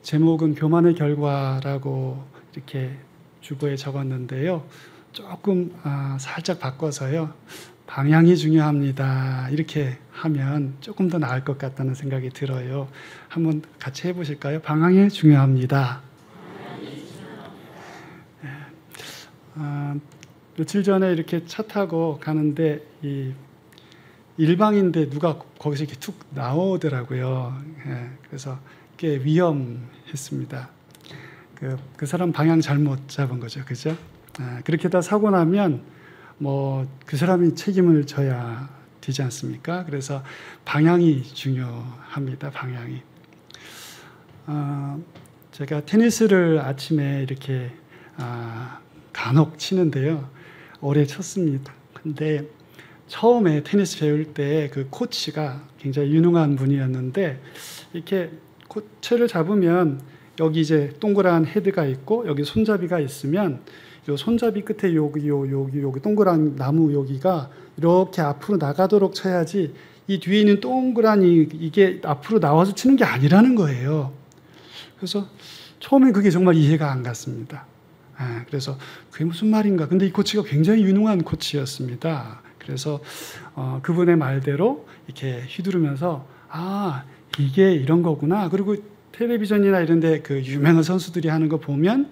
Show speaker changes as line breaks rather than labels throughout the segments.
제목은 교만의 결과라고 이렇게 주보에 적었는데요. 조금 살짝 바꿔서요. 방향이 중요합니다. 이렇게 하면 조금 더 나을 것 같다는 생각이 들어요. 한번 같이 해보실까요? 방향이 중요합니다. 며칠 전에 이렇게 차 타고 가는데 일방인데 누가 거기서 이렇게 툭 나오더라고요. 그래서 꽤 위험했습니다. 그 사람 방향 잘못 잡은 거죠, 그죠? 그렇게 다 사고 나면 그 사람이 책임을 져야 되지 않습니까? 그래서 방향이 중요합니다. 방향이. 제가 테니스를 아침에 이렇게 간혹 치는데요. 오래 쳤습니다. 근데 처음에 테니스 배울 때 그 코치가 굉장히 유능한 분이었는데 이렇게 채를 잡으면 여기 이제 동그란 헤드가 있고 여기 손잡이가 있으면 요 손잡이 끝에 여기 동그란 나무 여기가 이렇게 앞으로 나가도록 쳐야지 이 뒤에 있는 동그란 이게 앞으로 나와서 치는 게 아니라는 거예요. 그래서 처음엔 그게 정말 이해가 안 갔습니다. 그래서 그게 무슨 말인가. 근데 이 코치가 굉장히 유능한 코치였습니다. 그래서 그분의 말대로 이렇게 휘두르면서 이게 이런 거구나. 그리고 텔레비전이나 이런 데 그 유명한 선수들이 하는 거 보면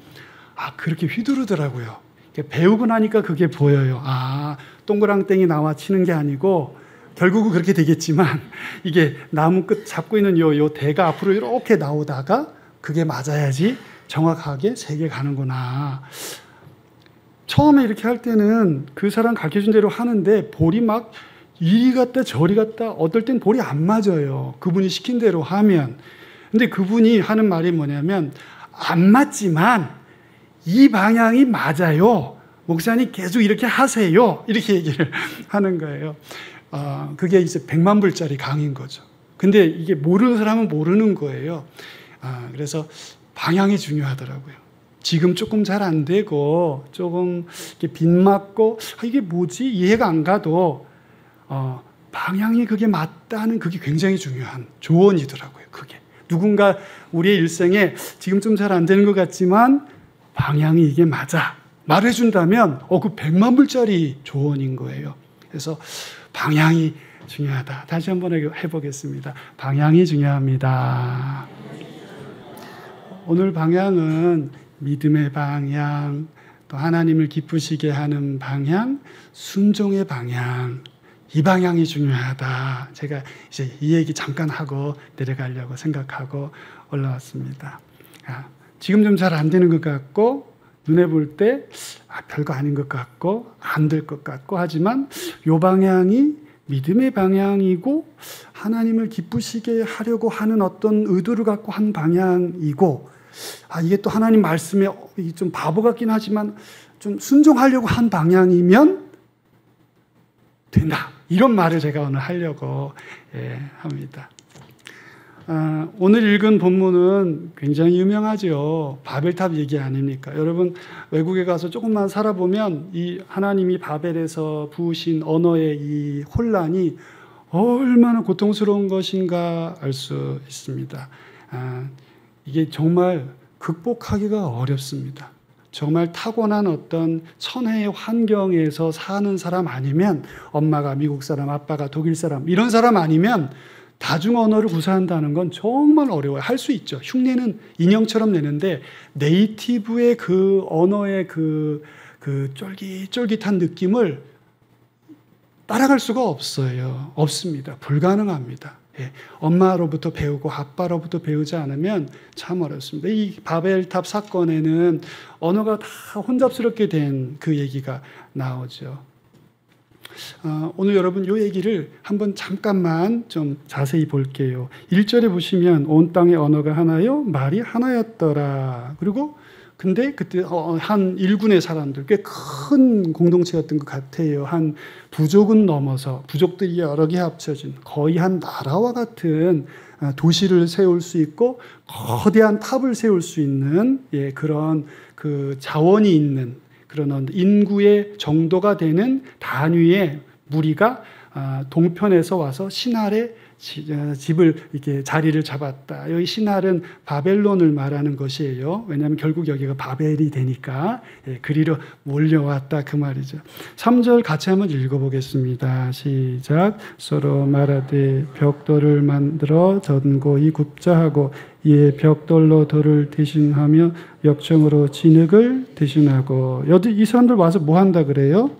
그렇게 휘두르더라고요. 배우고 나니까 그게 보여요. 동그랑땡이 나와 치는 게 아니고 결국은 그렇게 되겠지만 이게 나무 끝 잡고 있는 요 대가 앞으로 이렇게 나오다가 그게 맞아야지 정확하게 세게 가는구나. 처음에 이렇게 할 때는 그 사람 가르쳐준 대로 하는데 볼이 막 이리 갔다 저리 갔다 어떨 땐 볼이 안 맞아요. 그분이 시킨 대로 하면. 근데 그분이 하는 말이 뭐냐면 안 맞지만 이 방향이 맞아요. 목사님 계속 이렇게 하세요. 이렇게 얘기를 하는 거예요. 그게 이제 100만 불짜리 강의인 거죠. 근데 이게 모르는 사람은 모르는 거예요. 그래서 방향이 중요하더라고요. 지금 조금 잘 안 되고 조금 이렇게 빗맞고 이게 뭐지? 이해가 안 가도 방향이 그게 맞다는 그게 굉장히 중요한 조언이더라고요. 그게 누군가 우리의 일생에 지금 좀 잘 안 되는 것 같지만 방향이 이게 맞아 말해준다면 그 100만 불짜리 조언인 거예요. 그래서 방향이 중요하다. 다시 한번 해보겠습니다. 방향이 중요합니다. 오늘 방향은 믿음의 방향, 또 하나님을 기쁘시게 하는 방향, 순종의 방향, 이 방향이 중요하다. 제가 이제 이 얘기 잠깐 하고 내려가려고 생각하고 올라왔습니다. 지금 좀 잘 안 되는 것 같고 눈에 볼 때 별거 아닌 것 같고 안 될 것 같고 하지만 이 방향이 믿음의 방향이고 하나님을 기쁘시게 하려고 하는 어떤 의도를 갖고 한 방향이고 이게 또 하나님 말씀에 좀 바보 같긴 하지만 좀 순종하려고 한 방향이면 된다. 이런 말을 제가 오늘 하려고 합니다. 오늘 읽은 본문은 굉장히 유명하죠. 바벨탑 얘기 아닙니까? 여러분 외국에 가서 조금만 살아보면 이 하나님이 바벨에서 부으신 언어의 이 혼란이 얼마나 고통스러운 것인가 알 수 있습니다. 이게 정말 극복하기가 어렵습니다. 정말 타고난 어떤 천혜의 환경에서 사는 사람 아니면 엄마가 미국 사람, 아빠가 독일 사람 이런 사람 아니면 다중 언어를 구사한다는 건 정말 어려워요. 할 수 있죠. 흉내는 인형처럼 내는데 네이티브의 그 언어의 그 쫄깃쫄깃한 느낌을 따라갈 수가 없어요. 없습니다. 불가능합니다. 엄마로부터 배우고 아빠로부터 배우지 않으면 참 어렵습니다. 이 바벨탑 사건에는 언어가 다 혼잡스럽게 된 그 얘기가 나오죠. 오늘 여러분 이 얘기를 한번 잠깐만 좀 자세히 볼게요. 1절에 보시면 온 땅의 언어가 하나요? 말이 하나였더라. 그리고 근데 그때 한 일군의 사람들, 꽤 큰 공동체였던 것 같아요. 한 부족은 넘어서 부족들이 여러 개 합쳐진 거의 한 나라와 같은 도시를 세울 수 있고 거대한 탑을 세울 수 있는 그런 그 자원이 있는 그런 인구의 정도가 되는 단위의 무리가 동편에서 와서 신할에 집을 이렇게 자리를 잡았다. 여기 신할은 바벨론을 말하는 것이에요. 왜냐하면 결국 여기가 바벨이 되니까 그리로 몰려왔다 그 말이죠. 3절 같이 한번 읽어보겠습니다. 시작. 서로 말하되 벽돌을 만들어 견고히 굽자 하고 이에 벽돌로 돌을 대신하며 역청으로 진흙을 대신하고. 이 사람들 와서 뭐 한다 그래요?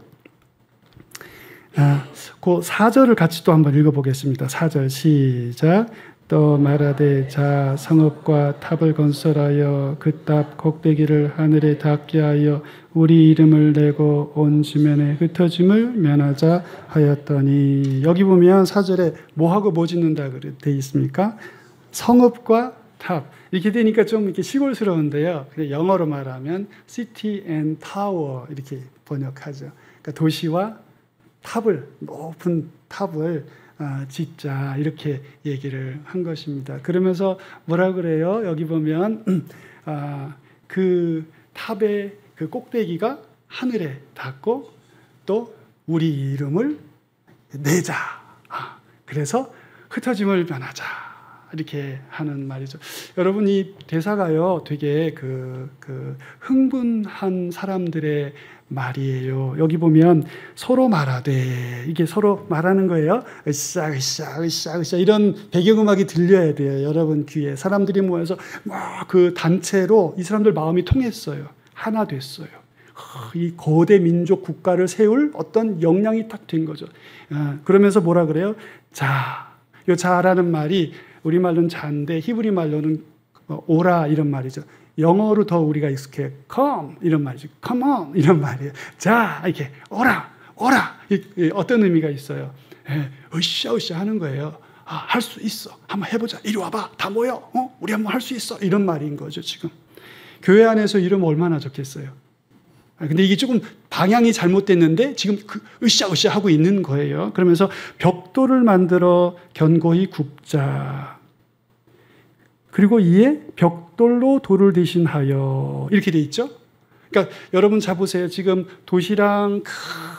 그 4절을 같이 또 한번 읽어보겠습니다. 4절 시작. 또 말하되 자 성읍과 탑을 건설하여 그 탑 꼭대기를 하늘에 닿게 하여 우리 이름을 내고 온 지면에 흩어짐을 면하자 하였더니. 여기 보면 4절에 뭐하고 뭐 짓는다 돼 있습니까? 성읍과 탑. 이렇게 되니까 좀 이렇게 시골스러운데요. 영어로 말하면 city and tower 이렇게 번역하죠. 그러니까 도시와 탑을, 높은 탑을 짓자 이렇게 얘기를 한 것입니다. 그러면서 뭐라 그래요? 여기 보면 그 탑의 그 꼭대기가 하늘에 닿고 또 우리 이름을 내자. 그래서 흩어짐을 면하자 이렇게 하는 말이죠. 여러분 이 대사가요 되게 그 흥분한 사람들의 말이에요. 여기 보면 서로 말하되, 이게 서로 말하는 거예요. 으쌰 이런 배경음악이 들려야 돼요. 여러분 귀에. 사람들이 모여서 막 그 단체로 이 사람들 마음이 통했어요. 하나 됐어요. 이 거대 민족 국가를 세울 어떤 역량이 딱 된 거죠. 그러면서 뭐라 그래요? 자, 이 자라는 말이 우리말로는 자인데 히브리 말로는 오라 이런 말이죠. 영어로 더 우리가 익숙해. come 이런 말이죠. come on 이런 말이에요. 자 이렇게 오라 어떤 의미가 있어요? 으쌰 하는 거예요. 할 수 있어. 한번 해보자. 이리 와봐. 다 모여. 우리 한번 할 수 있어. 이런 말인 거죠 지금. 교회 안에서 이러면 얼마나 좋겠어요. 근데 이게 조금 방향이 잘못됐는데 지금 으쌰 하고 있는 거예요. 그러면서 벽돌을 만들어 견고히 굽자. 그리고 이에 벽돌로 돌을 대신하여 이렇게 돼 있죠. 그러니까 여러분 잘 보세요. 지금 도시랑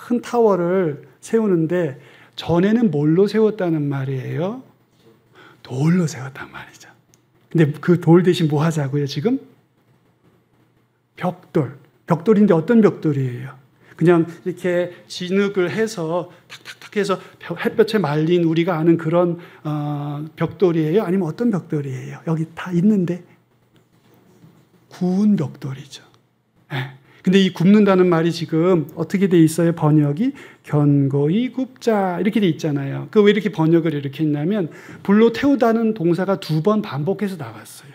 큰 타워를 세우는데 전에는 뭘로 세웠다는 말이에요? 돌로 세웠단 말이죠. 근데 그 돌 대신 뭐 하자고요 지금? 벽돌인데 어떤 벽돌이에요? 그냥 이렇게 진흙을 해서 탁탁탁 해서 햇볕에 말린 우리가 아는 그런 벽돌이에요? 아니면 어떤 벽돌이에요? 여기 다 있는데 구운 벽돌이죠. 근데 이 굽는다는 말이 지금 어떻게 돼 있어요? 번역이 견고히 굽자 이렇게 돼 있잖아요. 그 왜 이렇게 번역을 이렇게 했냐면 불로 태우다는 동사가 2번 반복해서 나왔어요.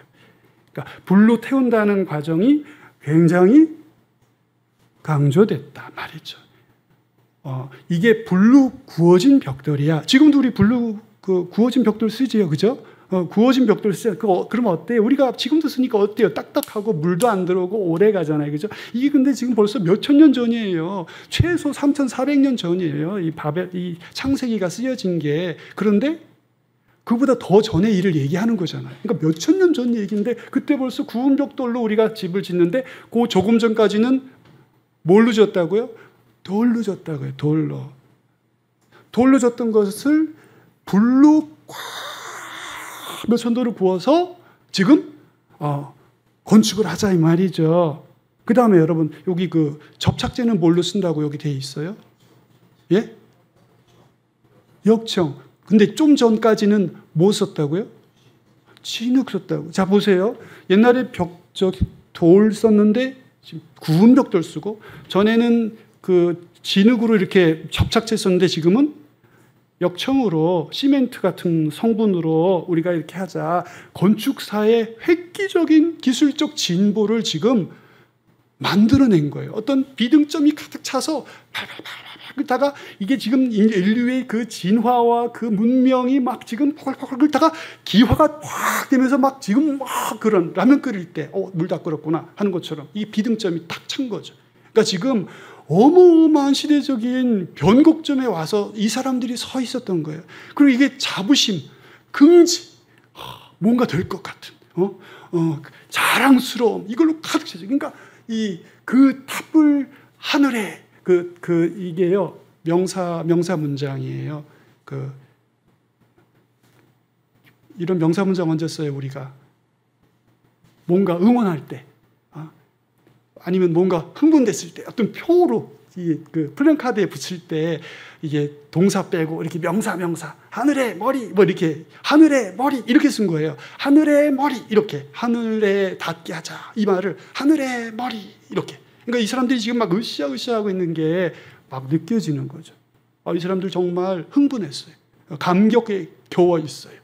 그러니까 불로 태운다는 과정이 굉장히 강조됐다 말이죠. 이게 불로 구워진 벽돌이야. 지금도 우리 불로 구워진 벽돌 쓰지요, 그죠? 구워진 벽돌 쓰요. 그러면 어때요? 우리가 지금도 쓰니까 어때요? 딱딱하고 물도 안 들어오고 오래 가잖아요, 그죠? 이게 근데 지금 벌써 몇천 년 전이에요. 최소 3,400년 전이에요. 이 창세기가 쓰여진 게. 그런데 그보다 더 전의 일을 얘기하는 거잖아요. 그러니까 몇천 년 전 얘기인데 그때 벌써 구운 벽돌로 우리가 집을 짓는데 그 조금 전까지는 뭘로 졌다고요? 돌로 졌다고요. 돌로 졌던 것을 불로 몇천 도를 구워서 지금 건축을 하자 이 말이죠. 그 다음에 여러분 여기 그 접착제는 뭘로 쓴다고 여기 돼 있어요? 예? 역청. 근데 좀 전까지는 뭐 썼다고요? 진흙 썼다고. 자 보세요. 옛날에 돌 썼는데 지금 구운 벽돌 쓰고 전에는 그 진흙으로 이렇게 접착제 썼는데 지금은 역청으로 시멘트 같은 성분으로 우리가 이렇게 하자. 건축사의 획기적인 기술적 진보를 지금 만들어낸 거예요. 어떤 비등점이 가득 차서 팔팔팔팔 긁다가 이게 지금 인류의 그 진화와 그 문명이 막 지금 펄펄펄 긁다가 기화가 확 되면서 막 지금 막 그런 라면 끓일 때 물 다 끓었구나 하는 것처럼 이 비등점이 탁 찬 거죠. 그러니까 지금 어마어마한 시대적인 변곡점에 와서 이 사람들이 서 있었던 거예요. 그리고 이게 자부심, 긍지, 뭔가 될 것 같은, 자랑스러움, 이걸로 가득 차죠. 그러니까 그 탑을 하늘에 이게요, 명사 문장이에요. 이런 명사 문장 언제 써요, 우리가? 뭔가 응원할 때, 아니면 뭔가 흥분됐을 때, 어떤 표로 플랜카드에 붙일 때 이게 동사 빼고 이렇게 명사, 하늘의 머리, 뭐 이렇게 하늘의 머리 이렇게 쓴 거예요. 하늘의 머리 이렇게 하늘에 닿게 하자 이 말을 하늘의 머리 이렇게. 그러니까 이 사람들이 지금 막 으쌰으쌰하고 있는 게 막 느껴지는 거죠. 이 사람들 정말 흥분했어요. 감격에 겨워 있어요.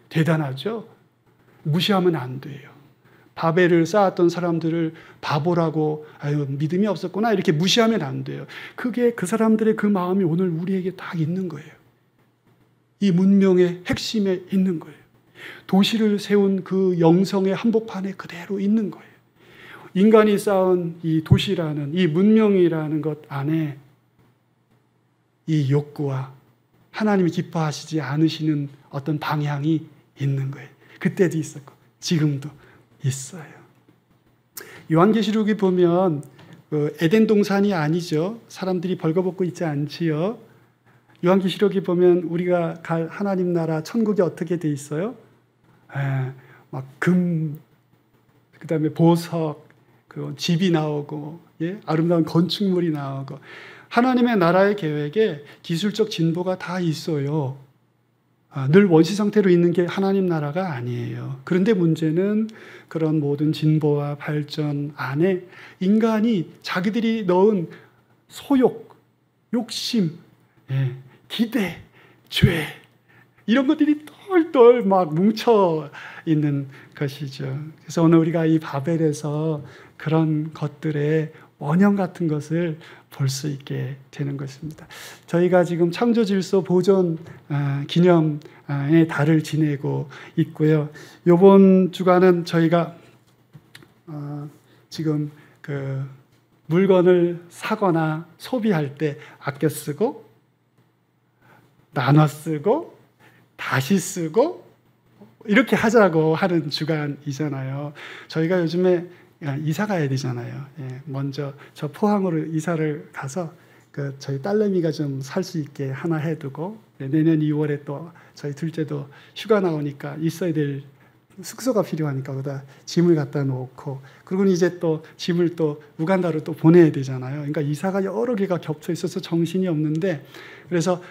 대단하죠? 무시하면 안 돼요. 바벨을 쌓았던 사람들을 바보라고 믿음이 없었구나 이렇게 무시하면 안 돼요. 그게 그 사람들의 그 마음이 오늘 우리에게 딱 있는 거예요. 이 문명의 핵심에 있는 거예요. 도시를 세운 그 영성의 한복판에 그대로 있는 거예요. 인간이 쌓은 이 도시라는 이 문명이라는 것 안에 이 욕구와 하나님이 기뻐하시지 않으시는 어떤 방향이 있는 거예요. 그때도 있었고 지금도 있어요. 요한계시록에 보면 에덴 동산이 아니죠. 사람들이 벌거벗고 있지 않지요. 요한계시록에 보면 우리가 갈 하나님 나라 천국이 어떻게 돼 있어요? 막 금, 그다음에 보석, 집이 나오고, 아름다운 건축물이 나오고, 하나님의 나라의 계획에 기술적 진보가 다 있어요. 늘 원시 상태로 있는 게 하나님 나라가 아니에요. 그런데 문제는 그런 모든 진보와 발전 안에 인간이 자기들이 넣은 소욕, 욕심, 기대, 죄 이런 것들이 똘똘 막 뭉쳐 있는 것이죠. 그래서 오늘 우리가 이 바벨에서 그런 것들의 원형 같은 것을 볼 수 있게 되는 것입니다. 저희가 지금 창조질서 보존 기념의 달을 지내고 있고요. 이번 주간은 저희가 지금 물건을 사거나 소비할 때 아껴 쓰고 나눠 쓰고 다시 쓰고 이렇게 하자고 하는 주간이잖아요. 저희가 요즘에 이사 가야 되잖아요. 먼저 저 포항으로 이사를 가서 저희 딸내미가 좀 살 수 있게 하나 해두고 내년 2월에 또 저희 둘째도 휴가 나오니까 있어야 될 숙소가 필요하니까 거기다 짐을 갖다 놓고 그리고 이제 또 짐을 또 우간다로 또 보내야 되잖아요. 그러니까 이사가 여러 개가 겹쳐 있어서 정신이 없는데 그래서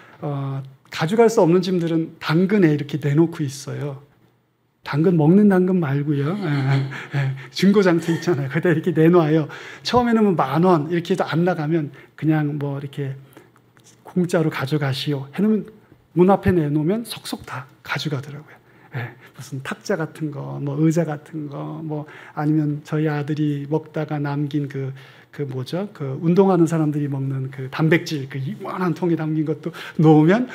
가져갈 수 없는 짐들은 당근에 이렇게 내놓고 있어요. 당근 먹는 당근 말고요. 중고장터 있잖아요. 그때 이렇게 내놔요. 처음에는 10,000원 이렇게 해도 안 나가면 그냥 뭐 이렇게 공짜로 가져가시오. 해놓으면 문 앞에 내놓으면 속속 다 가져가더라고요. 무슨 탁자 같은 거, 뭐 의자 같은 거, 뭐 아니면 저희 아들이 먹다가 남긴 뭐죠? 운동하는 사람들이 먹는 단백질 이만한 통에 담긴 것도 놓으면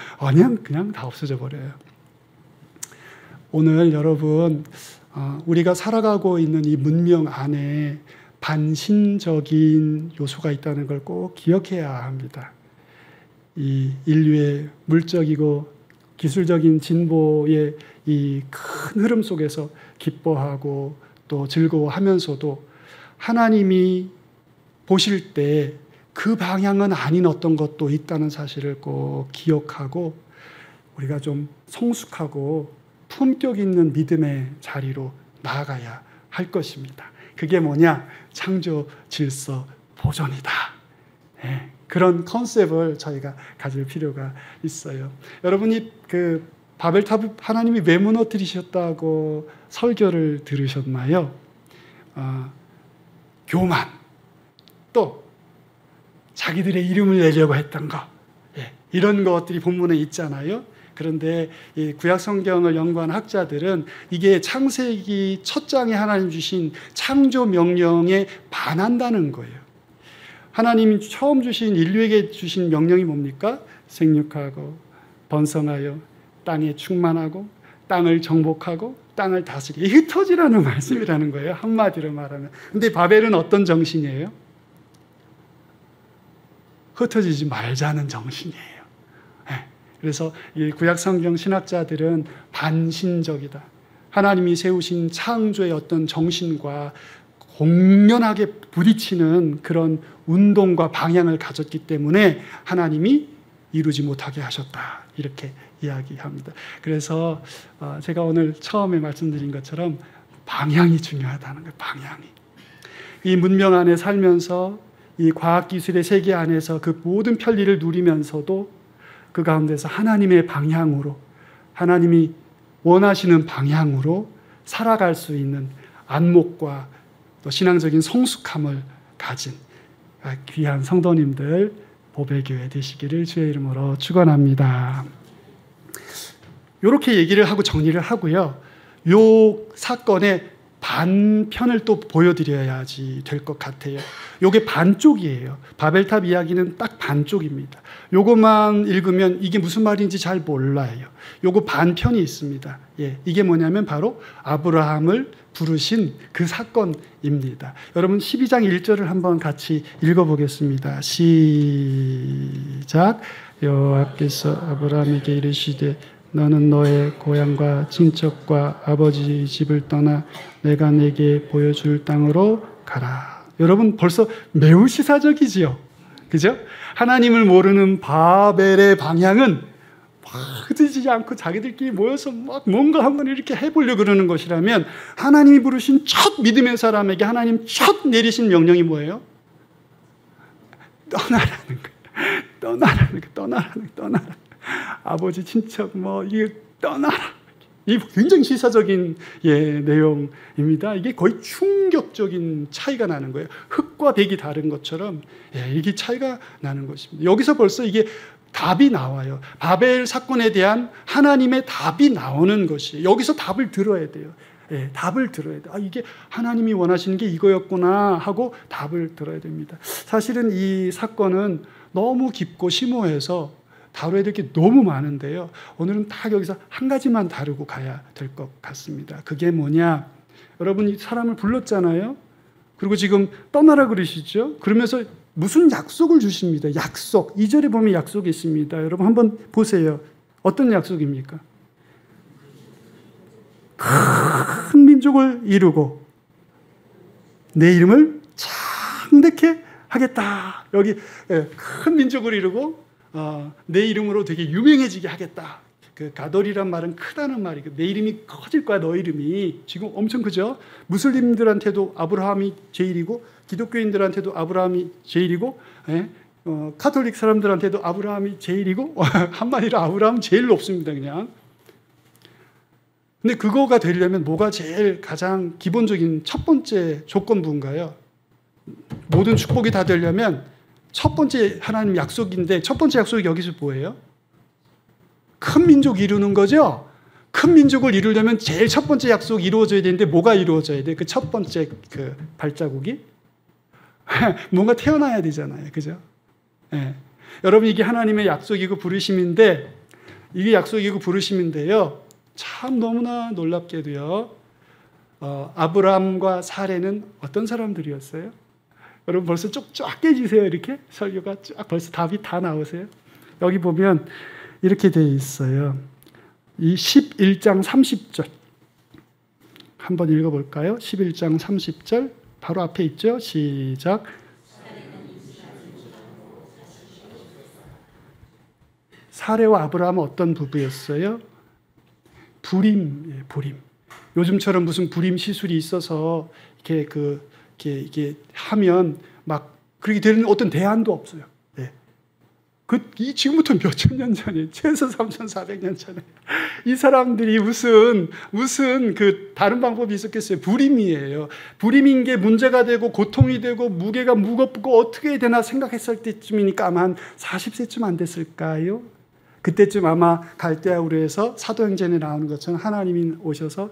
그냥 다 없어져 버려요. 오늘 여러분 우리가 살아가고 있는 이 문명 안에 반신적인 요소가 있다는 걸 꼭 기억해야 합니다. 이 인류의 물적이고 기술적인 진보의 이 큰 흐름 속에서 기뻐하고 또 즐거워하면서도 하나님이 보실 때 그 방향은 아닌 어떤 것도 있다는 사실을 꼭 기억하고 우리가 좀 성숙하고 품격 있는 믿음의 자리로 나아가야 할 것입니다. 그게 뭐냐? 창조 질서 보존이다. 그런 컨셉을 저희가 가질 필요가 있어요. 여러분이 바벨탑을 하나님이 왜 무너뜨리셨다고 설교를 들으셨나요? 교만, 또 자기들의 이름을 내려고 했던 거, 이런 것들이 본문에 있잖아요. 그런데 이 구약 성경을 연구한 학자들은 이게 창세기 첫 장에 하나님 주신 창조 명령에 반한다는 거예요. 하나님이 처음 주신 인류에게 주신 명령이 뭡니까? 생육하고 번성하여 땅에 충만하고 땅을 정복하고 땅을 다스리게 흩어지라는 말씀이라는 거예요. 한마디로 말하면. 근데 바벨은 어떤 정신이에요? 흩어지지 말자는 정신이에요. 그래서 이 구약 성경 신학자들은 반신적이다. 하나님이 세우신 창조의 어떤 정신과 공연하게 부딪히는 그런 운동과 방향을 가졌기 때문에 하나님이 이루지 못하게 하셨다. 이렇게 이야기합니다. 그래서 제가 오늘 처음에 말씀드린 것처럼 방향이 중요하다는 거예요. 방향이. 이 문명 안에 살면서 이 과학기술의 세계 안에서 그 모든 편리를 누리면서도 그 가운데서 하나님의 방향으로, 하나님이 원하시는 방향으로 살아갈 수 있는 안목과 또 신앙적인 성숙함을 가진 귀한 성도님들 보배교회 되시기를 주의 이름으로 축원합니다. 이렇게 얘기를 하고 정리를 하고요. 요 사건의 반편을 또 보여드려야지 될 것 같아요. 요게 반쪽이에요. 바벨탑 이야기는 딱 반쪽입니다. 요것만 읽으면 이게 무슨 말인지 잘 몰라요. 요거 반편이 있습니다. 예, 이게 뭐냐면 바로 아브라함을 부르신 그 사건입니다. 여러분 12장 1절을 한번 같이 읽어보겠습니다. 시작. 여호와께서 아브라함에게 이르시되 너는 너의 고향과 친척과 아버지 집을 떠나 내가 내게 보여줄 땅으로 가라. 여러분 벌써 매우 시사적이지요. 그죠? 하나님을 모르는 바벨의 방향은 흐지지 않고 자기들끼리 모여서 막 뭔가 한번 이렇게 해보려고 그러는 것이라면 하나님이 부르신 첫 믿음의 사람에게 하나님 첫 내리신 명령이 뭐예요? 떠나라는 거예요. 떠나라는 거예요. 떠나라. 아버지 친척 이게 떠나라. 이 굉장히 시사적인 내용입니다. 이게 거의 충격적인 차이가 나는 거예요. 흙과 백이 다른 것처럼 이게 차이가 나는 것입니다. 여기서 벌써 이게 답이 나와요. 바벨 사건에 대한 하나님의 답이 나오는 것이에요. 여기서 답을 들어야 돼요. 답을 들어야 돼요. 이게 하나님이 원하시는 게 이거였구나 하고 답을 들어야 됩니다. 사실은 이 사건은 너무 깊고 심오해서 다뤄야 될 게 너무 많은데요. 오늘은 딱 여기서 한 가지만 다루고 가야 될 것 같습니다. 그게 뭐냐? 여러분 이 사람을 불렀잖아요. 그리고 지금 떠나라 그러시죠. 그러면서 무슨 약속을 주십니다. 약속. 2절에 보면 약속이 있습니다. 여러분 한번 보세요. 어떤 약속입니까? 큰 민족을 이루고 내 이름을 창대케 하겠다. 여기 큰 민족을 이루고 내 이름으로 되게 유명해지게 하겠다. 그 가돌이란 말은 크다는 말이고 내 이름이 커질 거야. 너 이름이 지금 엄청 크죠. 무슬림들한테도 아브라함이 제일이고 기독교인들한테도 아브라함이 제일이고 카톨릭 사람들한테도 아브라함이 제일이고 한마디로 아브라함은 제일 높습니다. 그냥. 근데 그거가 되려면 뭐가 제일 가장 기본적인 첫 번째 조건부인가요? 모든 축복이 다 되려면 첫 번째 하나님 약속인데 첫 번째 약속이 여기서 뭐예요? 큰 민족 이루는 거죠? 큰 민족을 이루려면 제일 첫 번째 약속이 이루어져야 되는데 뭐가 이루어져야 돼? 그 첫 번째 그 발자국이? 뭔가 태어나야 되잖아요. 그죠? 여러분 이게 하나님의 약속이고 부르심인데 이게 약속이고 부르심인데요. 참 너무나 놀랍게도요. 아브라함과 사레는 어떤 사람들이었어요? 여러분 벌써 쫙 깨지세요. 이렇게 설교가 쫙 벌써 답이 다 나오세요. 여기 보면 이렇게 되어 있어요. 이 11장 30절 한번 읽어볼까요? 11장 30절 바로 앞에 있죠. 시작. 사레와 아브라함은 어떤 부부였어요? 불임. 요즘처럼 무슨 불임 시술이 있어서 이게 하면 막 그렇게 되는 어떤 대안도 없어요. 지금부터 몇천 년 전에, 최소 3,400년 전에 이 사람들이 무슨 그 다른 방법이 있었겠어요? 불임이에요. 불임인 게 문제가 되고 고통이 되고 무게가 무겁고 어떻게 해야 되나 생각했을 때쯤이니까 아마 한 40세쯤 안 됐을까요? 그때쯤 아마 갈대아 우르에서 사도행전에 나오는 것처럼 하나님이 오셔서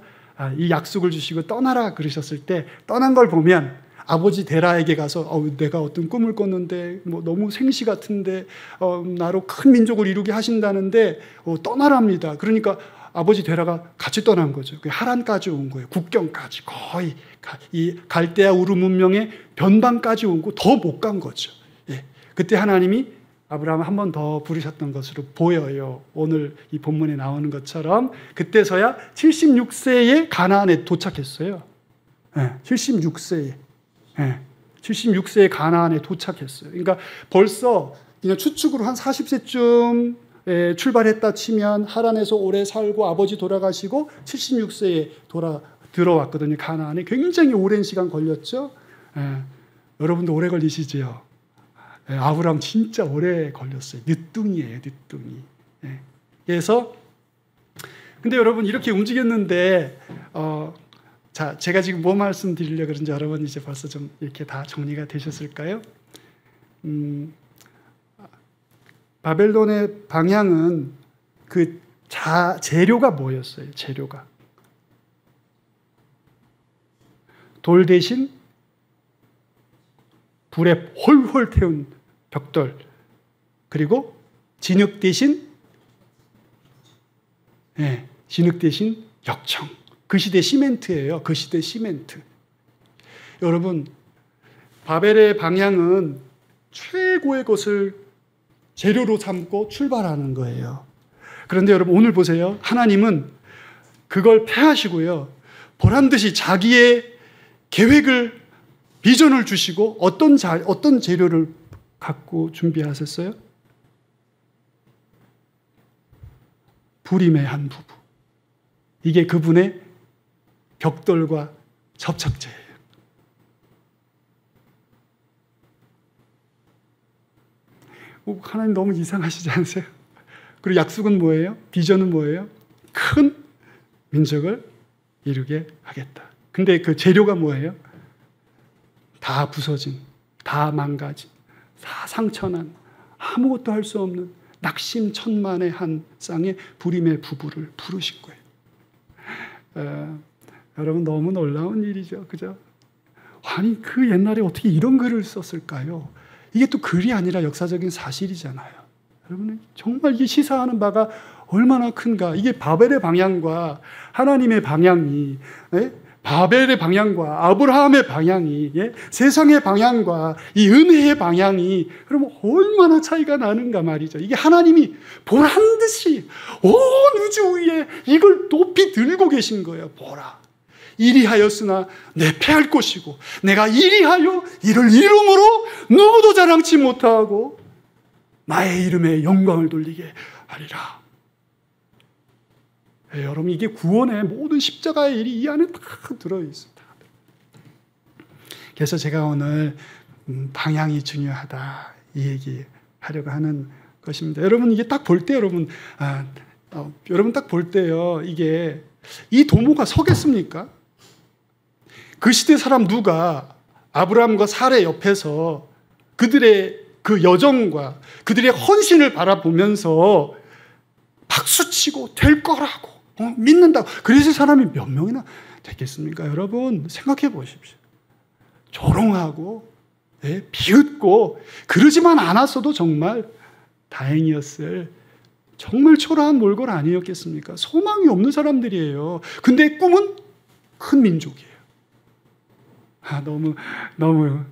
이 약속을 주시고 떠나라 그러셨을 때 떠난 걸 보면 아버지 데라에게 가서 내가 어떤 꿈을 꿨는데 너무 생시 같은데 나로 큰 민족을 이루게 하신다는데 떠나랍니다. 그러니까 아버지 데라가 같이 떠난 거죠. 하란까지 온 거예요. 국경까지 거의 이 갈대아 우르 문명의 변방까지 온 거 더 못 간 거죠. 그때 하나님이 아브라함을 한 번 더 부르셨던 것으로 보여요. 오늘 이 본문에 나오는 것처럼 그때서야 76세에 가나안에 도착했어요. 76세에. 예, 76세에 가나안에 도착했어요. 그러니까 벌써 그냥 추측으로 한 40세쯤 출발했다 치면 하란에서 오래 살고 아버지 돌아가시고 76세에 들어왔거든요. 가나안에 굉장히 오랜 시간 걸렸죠. 예, 여러분도 오래 걸리시지요. 예, 아브라함 진짜 오래 걸렸어요. 늦둥이에요, 늦둥이. 예. 그래서 근데 여러분 이렇게 움직였는데 자, 제가 지금 뭐 말씀드리려고 그런지 여러분 이제 벌써 좀 이렇게 다 정리가 되셨을까요? 바벨론의 방향은 그 재료가 뭐였어요? 재료가 돌 대신 불에 홀홀 태운 벽돌, 그리고 진흙 대신 진흙 대신 역청. 그 시대 시멘트예요. 그 시대 시멘트. 여러분, 바벨의 방향은 최고의 것을 재료로 삼고 출발하는 거예요. 그런데 여러분 오늘 보세요. 하나님은 그걸 폐하시고요. 보란듯이 자기의 계획을, 비전을 주시고 어떤 재료를 갖고 준비하셨어요? 불임의 한 부부. 이게 그분의 벽돌과 접착제예요. 하나님 너무 이상하시지 않으세요? 그리고 약속은 뭐예요? 비전은 뭐예요? 큰 민족을 이루게 하겠다. 근데 그 재료가 뭐예요? 다 부서진, 다 망가진, 다 상처난, 아무것도 할 수 없는 낙심천만의 한 쌍의 불임의 부부를 부르신 거예요. 여러분 너무 놀라운 일이죠. 그죠? 아니 그 옛날에 어떻게 이런 글을 썼을까요? 이게 또 글이 아니라 역사적인 사실이잖아요. 여러분 정말 이게 시사하는 바가 얼마나 큰가. 이게 바벨의 방향과 하나님의 방향이, 바벨의 방향과 아브라함의 방향이, 세상의 방향과 이 은혜의 방향이 그러면 얼마나 차이가 나는가 말이죠. 이게 하나님이 보란 듯이 온 우주 위에 이걸 높이 들고 계신 거예요. 보라. 이리하였으나 내 패할 것이고 내가 이리하여 이를 이름으로 누구도 자랑치 못하고 나의 이름에 영광을 돌리게 하리라. 여러분 이게 구원의 모든 십자가의 일이 이 안에 다 들어있습니다. 그래서 제가 오늘 방향이 중요하다 이 얘기 하려고 하는 것입니다. 여러분 이게 딱 볼 때 여러분 딱 볼 때요, 이게 이 도모가 서겠습니까? 그 시대 사람 누가 아브라함과 사레 옆에서 그들의 그 여정과 그들의 헌신을 바라보면서 박수치고 될 거라고 믿는다고 그래서 사람이 몇 명이나 됐겠습니까? 여러분 생각해 보십시오. 조롱하고 비웃고 그러지만 않았어도 정말 다행이었을 정말 초라한 몰골 아니었겠습니까? 소망이 없는 사람들이에요. 근데 꿈은 큰 민족이에요. 너무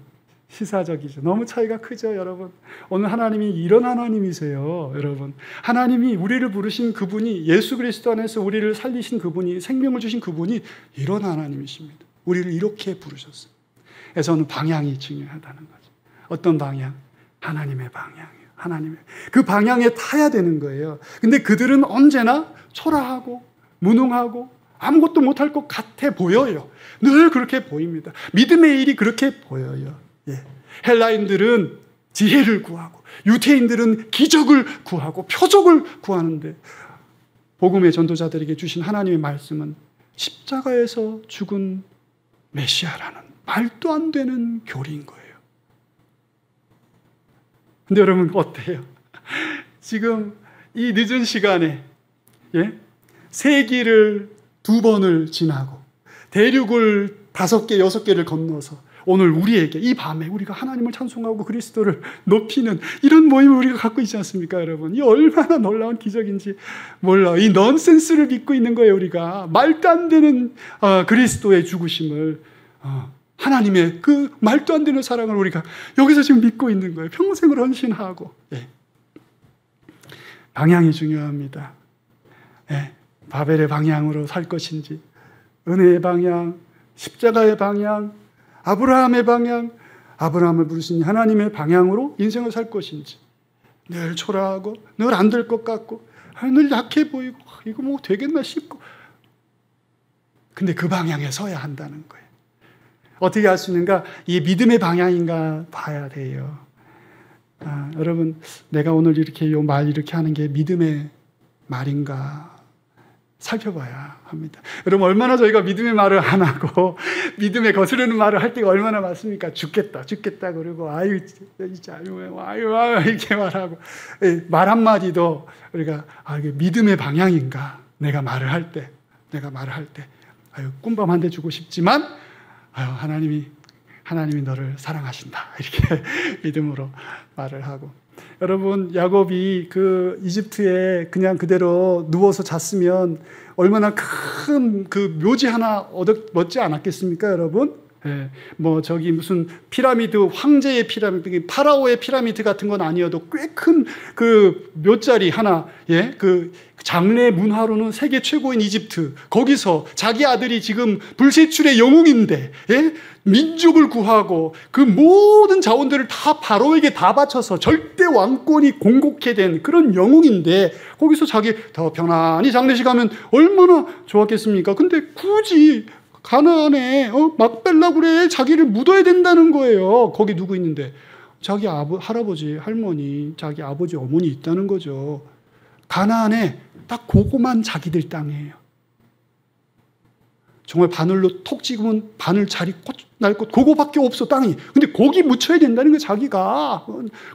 시사적이죠. 너무 차이가 크죠, 여러분. 오늘 하나님이 이런 하나님이세요, 여러분. 하나님이 우리를 부르신 그분이, 예수 그리스도 안에서 우리를 살리신 그분이, 생명을 주신 그분이 이런 하나님이십니다. 우리를 이렇게 부르셨어요. 그래서 오늘 방향이 중요하다는 거죠. 어떤 방향? 하나님의 방향이에요. 하나님의 그 방향에 타야 되는 거예요. 근데 그들은 언제나 초라하고 무능하고 아무것도 못할 것 같아 보여요. 늘 그렇게 보입니다. 믿음의 일이 그렇게 보여요. 헬라인들은 지혜를 구하고 유대인들은 기적을 구하고 표적을 구하는데 복음의 전도자들에게 주신 하나님의 말씀은 십자가에서 죽은 메시아라는 말도 안 되는 교리인 거예요. 근데 여러분 어때요? 지금 이 늦은 시간에 세기를 2번을 지나고 대륙을 5개, 6개를 건너서 오늘 우리에게 이 밤에 우리가 하나님을 찬송하고 그리스도를 높이는 이런 모임을 우리가 갖고 있지 않습니까, 여러분? 이 얼마나 놀라운 기적인지 몰라. 이 넌센스를 믿고 있는 거예요. 우리가 말도 안 되는 그리스도의 죽으심을, 하나님의 그 말도 안 되는 사랑을 우리가 여기서 지금 믿고 있는 거예요. 평생을 헌신하고. 방향이 중요합니다. 바벨의 방향으로 살 것인지, 은혜의 방향, 십자가의 방향, 아브라함의 방향, 아브라함을 부르신 하나님의 방향으로 인생을 살 것인지, 늘 초라하고 늘 안 될 것 같고 늘 약해 보이고 이거 뭐 되겠나 싶고, 근데 그 방향에 서야 한다는 거예요. 어떻게 할 수 있는가? 이게 믿음의 방향인가 봐야 돼요. 여러분, 내가 오늘 이렇게 요 말 이렇게 하는 게 믿음의 말인가 살펴봐야 합니다. 여러분, 얼마나 저희가 믿음의 말을 안 하고 믿음에 거스르는 말을 할 때가 얼마나 많습니까? 죽겠다 그러고 아유 진짜 아유 이렇게 말하고, 말 한마디도 우리가 이게 믿음의 방향인가? 내가 말을 할 때 아유 꿀밤 한 대 주고 싶지만 아유 하나님이 너를 사랑하신다, 이렇게 믿음으로 말을 하고. 여러분, 야곱이 그 이집트에 그냥 그대로 누워서 잤으면 얼마나 큰 그 묘지 하나 얻지 않았겠습니까, 여러분? 뭐 저기 무슨 피라미드, 황제의 피라미드, 파라오의 피라미드 같은 건 아니어도 꽤 큰 그 묘자리 하나, 그 장래 문화로는 세계 최고인 이집트, 거기서 자기 아들이 지금 불세출의 영웅인데, 민족을 구하고 그 모든 자원들을 다 바로에게 다 바쳐서 절대 왕권이 공고케 된 그런 영웅인데, 거기서 자기 더 편안히 장례식 하면 얼마나 좋았겠습니까? 근데 굳이 가나안에 막벨라 굴에 자기를 묻어야 된다는 거예요. 거기 누구 있는데? 자기 할아버지, 할머니, 자기 아버지, 어머니 있다는 거죠. 가나안에 딱 그거만 자기들 땅이에요. 정말 바늘로 톡 찍으면 바늘 자리 날 곳 그거밖에 없어, 땅이. 근데 거기 묻혀야 된다는 거예요, 자기가.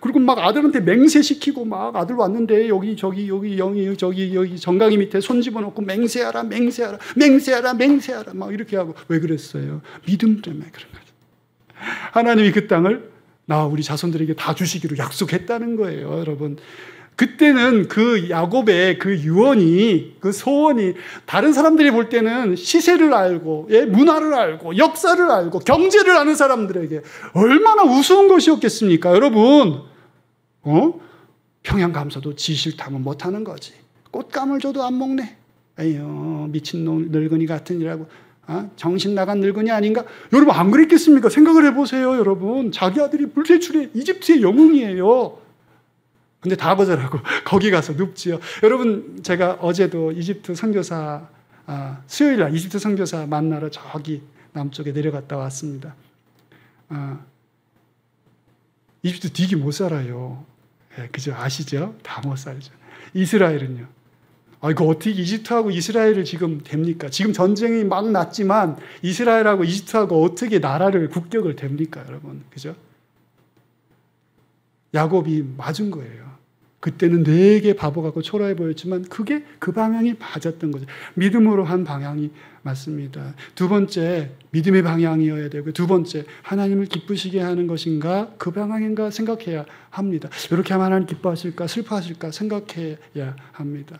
그리고 막 아들한테 맹세시키고, 막 아들 왔는데 여기 정강이 밑에 손 집어넣고 맹세하라 막 이렇게 하고. 왜 그랬어요? 믿음 때문에 그런 거죠. 하나님이 그 땅을 우리 자손들에게 다 주시기로 약속했다는 거예요, 여러분. 그때는 그 야곱의 그 유언이, 그 소원이 다른 사람들이 볼 때는 시세를 알고, 문화를 알고, 역사를 알고, 경제를 아는 사람들에게 얼마나 우스운 것이었겠습니까, 여러분? 평양 감사도 지 싫다면 못하는 거지. 꽃감을 줘도 안 먹네. 에휴, 미친 늙은이 같으니라고. 정신 나간 늙은이 아닌가? 여러분, 안 그랬겠습니까? 생각을 해보세요, 여러분. 자기 아들이 불세출의 이집트의 영웅이에요. 근데 다 거절하고 거기 가서 눕지요. 여러분, 제가 어제도 이집트 선교사, 수요일날 이집트 선교사 만나러 저기 남쪽에 내려갔다 왔습니다. 이집트 되게 못 살아요. 그죠? 아시죠? 다 못 살죠. 이스라엘은요. 이거 어떻게 이집트하고 이스라엘을 지금 됩니까? 지금 전쟁이 막 났지만 이스라엘하고 이집트하고 어떻게 나라를 국격을 됩니까, 여러분? 그죠? 야곱이 맞은 거예요. 그때는 되게 바보 같고 초라해 보였지만 그게 그 방향이 맞았던 거죠. 믿음으로 한 방향이 맞습니다. 두 번째, 믿음의 방향이어야 되고, 두 번째, 하나님을 기쁘시게 하는 것인가, 그 방향인가 생각해야 합니다. 이렇게 하면 하나님 기뻐하실까, 슬퍼하실까 생각해야 합니다.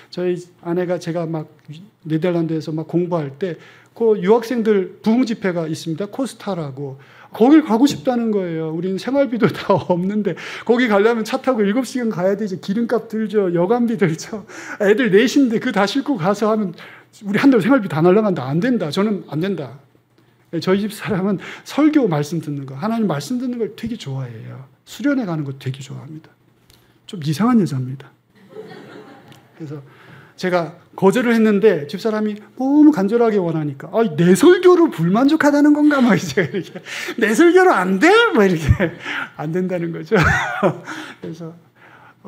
저희 아내가 제가 막 네덜란드에서 막 공부할 때 그 유학생들 부흥 집회가 있습니다. 코스타라고. 거길 가고 싶다는 거예요. 우리는 생활비도 다 없는데 거기 가려면 차 타고 7시간 가야 되지. 기름값 들죠. 여관비 들죠. 애들 넷인데 그 다 싣고 가서 하면 우리 한 달 생활비 다 날라간다. 안 된다. 저는 안 된다. 저희 집 사람은 설교 말씀 듣는 거, 하나님 말씀 듣는 걸 되게 좋아해요. 수련회 가는 거 되게 좋아합니다. 좀 이상한 여자입니다. 그래서 제가 거절을 했는데 집사람이 너무 간절하게 원하니까 내 설교로 불만족하다는 건가? 막 이제 이렇게 내 설교로 안 돼? 뭐 이렇게 안 된다는 거죠. 그래서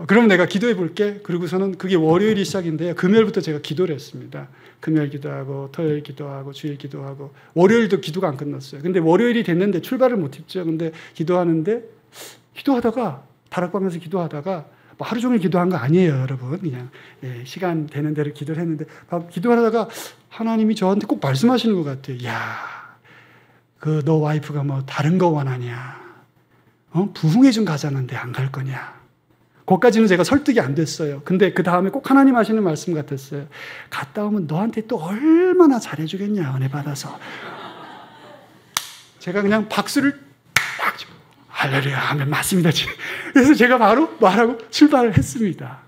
그럼 내가 기도해 볼게. 그리고서는 그게 월요일이 시작인데요. 금요일부터 제가 기도를 했습니다. 금요일 기도하고 토요일 기도하고 주일 기도하고 월요일도 기도가 안 끝났어요. 근데 월요일이 됐는데 출발을 못 했죠. 근데 기도하다가 다락방에서 기도하다가 하루 종일 기도한 거 아니에요, 여러분. 그냥 시간 되는 대로 기도를 했는데 기도하다가 하나님이 저한테 꼭 말씀하시는 것 같아요. 야, 너 와이프가 뭐 다른 거 원하냐? 부흥회 좀 가자는데 안 갈 거냐? 거기까지는 제가 설득이 안 됐어요. 근데 그 다음에 꼭 하나님 하시는 말씀 같았어요. 갔다 오면 너한테 또 얼마나 잘해주겠냐, 은혜 받아서. 제가 그냥 박수를 딱 치고 할렐루야 하면 맞습니다. 그래서 제가 바로 말하고 출발을 했습니다.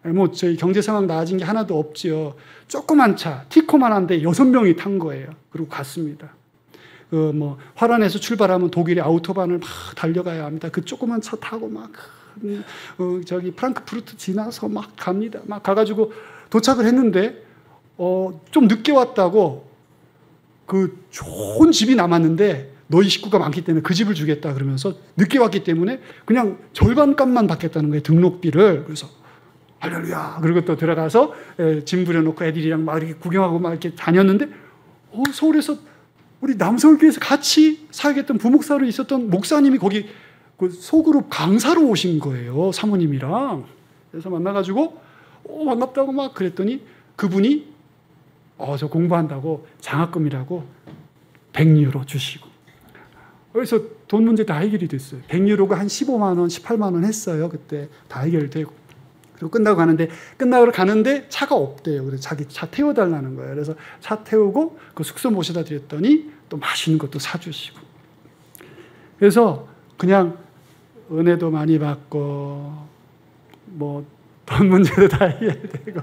뭐 저희 경제 상황 나아진 게 하나도 없지요. 조그만 차, 티코만한데 6명이 탄 거예요. 그리고 갔습니다. 화란에서 출발하면 독일의 아우토반을 막 달려가야 합니다. 그 조그만 차 타고 막 저기 프랑크푸르트 지나서 막 갑니다. 막 가가지고 도착을 했는데 좀 늦게 왔다고 그 좋은 집이 남았는데 너희 식구가 많기 때문에 그 집을 주겠다 그러면서 늦게 왔기 때문에 그냥 절반값만 받겠다는 거예요. 등록비를. 그래서 할렐루야. 그리고 또 들어가서 짐 부려놓고 애들이랑 막 이렇게 구경하고 막 이렇게 다녔는데 서울에서 우리 남서울교회에서 같이 사역했던 부목사로 있었던 목사님이 거기 그 소그룹 강사로 오신 거예요. 사모님이랑. 그래서 만나가지고 반갑다고 막 그랬더니 그분이 저 공부한다고 장학금이라고 100유로 주시고 그래서 돈 문제 다 해결이 됐어요. 100유로가 한 15만 원, 18만 원 했어요. 그때 다 해결되고 그리고 끝나고 가는데 차가 없대요. 그래서 자기 차 태워달라는 거예요. 그래서 차 태우고 그 숙소 모셔다 드렸더니 또 맛있는 것도 사주시고 그래서 그냥 은혜도 많이 받고 돈 문제도 다 해결되고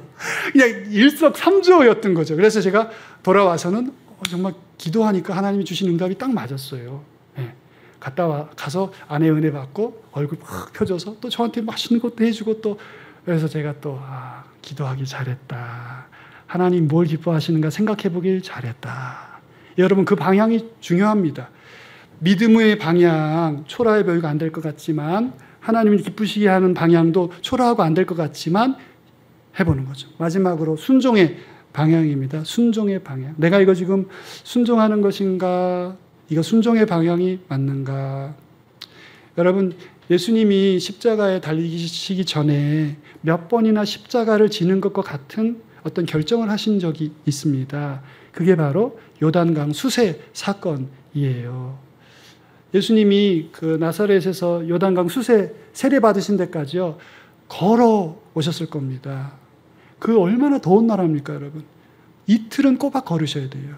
그냥 일석삼조였던 거죠. 그래서 제가 돌아와서는 정말 기도하니까 하나님이 주신 응답이 딱 맞았어요. 네. 가서 아내 은혜 받고 얼굴 막 펴져서 또 저한테 맛있는 것도 해주고 또 그래서 제가 또 기도하기 잘했다. 하나님 뭘 기뻐하시는가 생각해 보길 잘했다. 여러분 그 방향이 중요합니다. 믿음의 방향 초라해 보이고 안 될 것 같지만 하나님이 기쁘시게 하는 방향도 초라하고 안 될 것 같지만 해보는 거죠. 마지막으로 순종의 방향입니다. 순종의 방향. 내가 이거 지금 순종하는 것인가? 이거 순종의 방향이 맞는가? 여러분 예수님이 십자가에 달리시기 전에 몇 번이나 십자가를 지는 것과 같은 어떤 결정을 하신 적이 있습니다. 그게 바로 요단강 수세 사건이에요. 예수님이 그 나사렛에서 요단강 수세 세례 받으신 데까지요 걸어 오셨을 겁니다. 그 얼마나 더운 나라입니까, 여러분? 이틀은 꼬박 걸으셔야 돼요.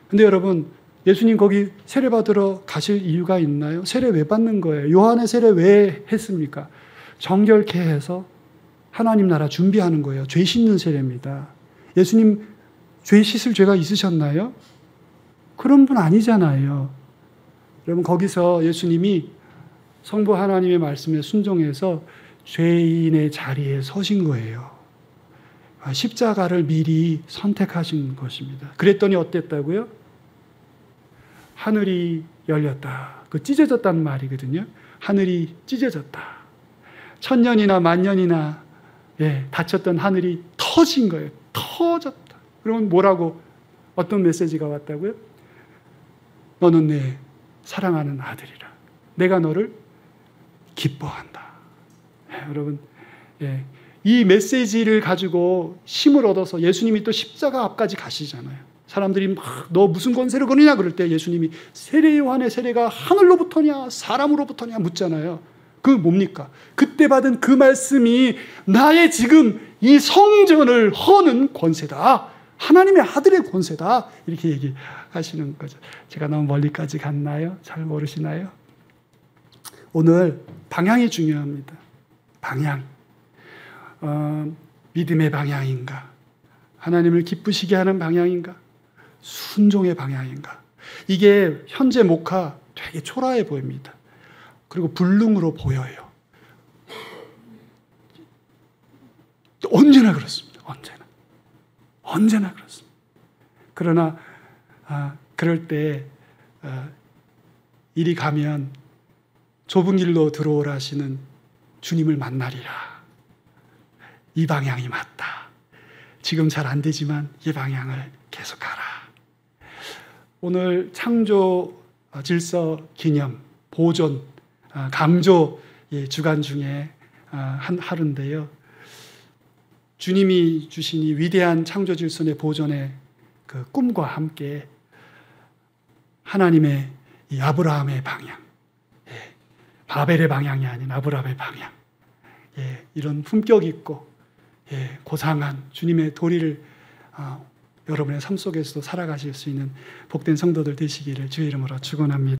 근데 여러분 예수님 거기 세례 받으러 가실 이유가 있나요? 세례 왜 받는 거예요? 요한의 세례 왜 했습니까? 정결케 해서 하나님 나라 준비하는 거예요. 죄 씻는 세례입니다. 예수님 죄 씻을 죄가 있으셨나요? 그런 분 아니잖아요. 여러분 거기서 예수님이 성부 하나님의 말씀에 순종해서 죄인의 자리에 서신 거예요. 십자가를 미리 선택하신 것입니다. 그랬더니 어땠다고요? 하늘이 열렸다. 그 찢어졌다는 말이거든요. 하늘이 찢어졌다. 1000년이나 10,000년이나 닫혔던 하늘이 터진 거예요. 터졌다. 그러면 뭐라고 어떤 메시지가 왔다고요? 너는 내 사랑하는 아들이라. 내가 너를 기뻐한다. 여러분 이 메시지를 가지고 힘을 얻어서 예수님이 또 십자가 앞까지 가시잖아요. 사람들이 막 너 무슨 권세로 거느냐 그럴 때 예수님이 세례 요한의 세례가 하늘로부터냐 사람으로부터냐 묻잖아요. 그 뭡니까? 그때 받은 그 말씀이 나의 지금 이 성전을 허는 권세다. 하나님의 아들의 권세다. 이렇게 얘기하시는 거죠. 제가 너무 멀리까지 갔나요? 잘 모르시나요? 오늘 방향이 중요합니다. 방향. 믿음의 방향인가? 하나님을 기쁘시게 하는 방향인가? 순종의 방향인가? 이게 현재 목화 되게 초라해 보입니다. 그리고 불능으로 보여요. 언제나 그렇습니다. 언제나 그렇습니다. 그러나 그럴 때 이리 가면 좁은 길로 들어오라 하시는 주님을 만나리라. 이 방향이 맞다. 지금 잘 안 되지만 이 방향을 계속 가라. 오늘 창조 질서 기념 보존 강조 주간 중에 한 하루인데요. 주님이 주신 이 위대한 창조 질서의 보존의 그 꿈과 함께 하나님의 이 아브라함의 방향, 바벨의 방향이 아닌 아브라함의 방향, 이런 품격 있고 고상한 주님의 도리를 여러분의 삶 속에서도 살아가실 수 있는 복된 성도들 되시기를 주의 이름으로 축원합니다.